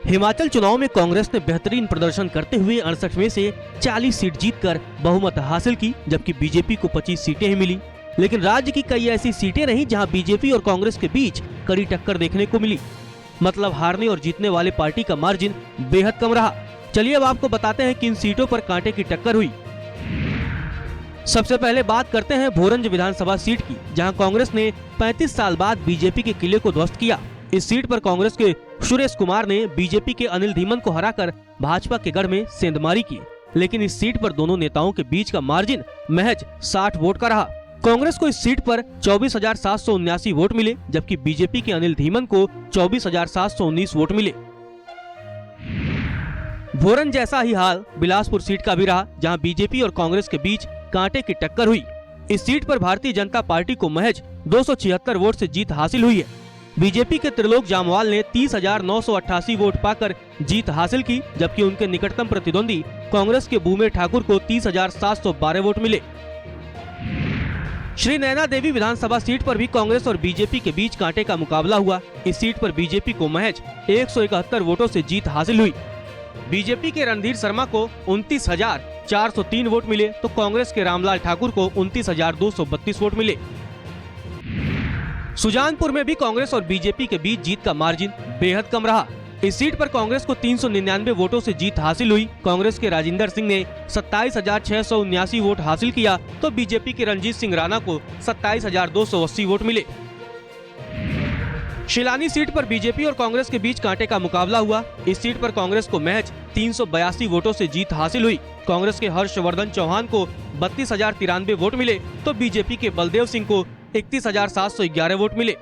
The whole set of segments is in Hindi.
हिमाचल चुनाव में कांग्रेस ने बेहतरीन प्रदर्शन करते हुए 68 में से 40 सीट जीतकर बहुमत हासिल की, जबकि बीजेपी को 25 सीटें ही मिली। लेकिन राज्य की कई ऐसी सीटें रहीं जहां बीजेपी और कांग्रेस के बीच कड़ी टक्कर देखने को मिली। मतलब हारने और जीतने वाले पार्टी का मार्जिन बेहद कम रहा। चलिए अब आपको बताते हैं किन सीटों पर कांटे की टक्कर हुई। सबसे पहले बात करते हैं भोरंज विधानसभा सीट की, जहां कांग्रेस ने 35 साल बाद बीजेपी के किले को ध्वस्त किया। इस सीट पर कांग्रेस के सुरेश कुमार ने बीजेपी के अनिल धीमन को हराकर भाजपा के गढ़ में सेंधमारी की। लेकिन इस सीट पर दोनों नेताओं के बीच का मार्जिन महज 60 वोट का रहा। कांग्रेस को इस सीट पर 24,779 वोट मिले, जबकि बीजेपी के अनिल धीमन को 24,719 वोट मिले। भोरंज जैसा ही हाल बिलासपुर सीट का भी रहा, जहां बीजेपी और कांग्रेस के बीच कांटे की टक्कर हुई। इस सीट पर भारतीय जनता पार्टी को महज 276 वोट से जीत हासिल हुई है। बीजेपी के त्रिलोक जामवाल ने 30,988 वोट पाकर जीत हासिल की, जबकि उनके निकटतम प्रतिद्वंदी कांग्रेस के बूमे ठाकुर को 30,712 वोट मिले। श्री नैना देवी विधानसभा सीट पर भी कांग्रेस और बीजेपी के बीच कांटे का मुकाबला हुआ। इस सीट पर बीजेपी को महज 171 वोटों से जीत हासिल हुई। बीजेपी के रणधीर शर्मा को 29,403 वोट मिले, तो कांग्रेस के रामलाल ठाकुर को 29,232 वोट मिले। सुजानपुर में भी कांग्रेस और बीजेपी के बीच जीत का मार्जिन बेहद कम रहा। इस सीट पर कांग्रेस को 399 वोटों से जीत हासिल हुई। कांग्रेस के राजिंदर सिंह ने 27,679 वोट हासिल किया, तो बीजेपी के रंजीत सिंह राणा को 27,280 वोट मिले। शिलानी सीट पर बीजेपी और कांग्रेस के बीच कांटे का मुकाबला हुआ। इस सीट पर कांग्रेस को महज 382 वोटों से जीत हासिल हुई। कांग्रेस के हर्षवर्धन चौहान को 32,093 वोट मिले, तो बीजेपी के बलदेव सिंह को 31,711 वोट मिले।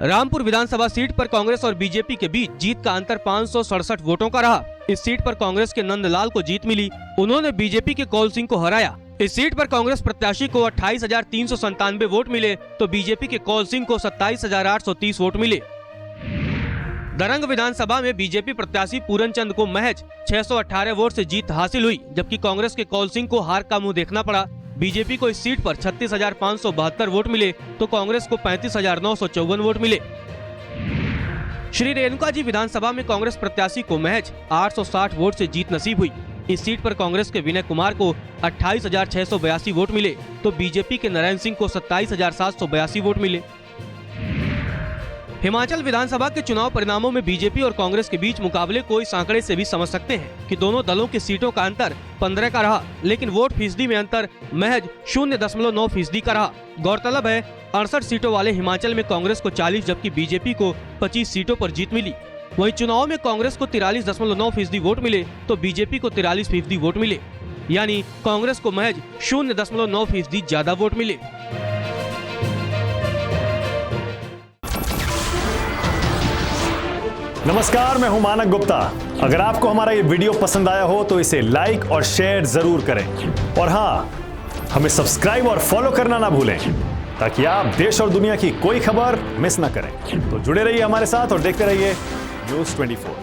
रामपुर विधानसभा सीट पर कांग्रेस और बीजेपी के बीच जीत का अंतर 567 वोटों का रहा। इस सीट पर कांग्रेस के नंदलाल को जीत मिली, उन्होंने बीजेपी के कौल सिंह को हराया। इस सीट पर कांग्रेस प्रत्याशी को 28,397 वोट मिले, तो बीजेपी के कौल सिंह को 27,830 वोट मिले। दरंग विधानसभा में बीजेपी प्रत्याशी पूरन चंद को महज 618 वोट से जीत हासिल हुई, जबकि कांग्रेस के कौल सिंह को हार का मुंह देखना पड़ा। बीजेपी को इस सीट पर 36,572 वोट मिले, तो कांग्रेस को 35,954 वोट मिले। श्री रेणुका जी विधानसभा में कांग्रेस प्रत्याशी को महज 860 वोट से जीत नसीब हुई। इस सीट पर कांग्रेस के विनय कुमार को 28,682 वोट मिले, तो बीजेपी के नारायण सिंह को 27,782 वोट मिले। हिमाचल विधानसभा के चुनाव परिणामों में बीजेपी और कांग्रेस के बीच मुकाबले को इस आंकड़े से भी समझ सकते हैं कि दोनों दलों की सीटों का अंतर 15 का रहा, लेकिन वोट फीसदी में अंतर महज 0.9% का रहा। गौरतलब है 68 सीटों वाले हिमाचल में कांग्रेस को 40 जबकि बीजेपी को 25 सीटों पर जीत मिली। वहीं चुनाव में कांग्रेस को 43.9% वोट मिले, तो बीजेपी को 43% वोट मिले, यानी कांग्रेस को महज 0.9% ज्यादा वोट मिले। नमस्कार, मैं हूं मानक गुप्ता। अगर आपको हमारा ये वीडियो पसंद आया हो तो इसे लाइक और शेयर जरूर करें, और हाँ, हमें सब्सक्राइब और फॉलो करना ना भूलें ताकि आप देश और दुनिया की कोई खबर मिस ना करें। तो जुड़े रहिए हमारे साथ और देखते रहिए News 24।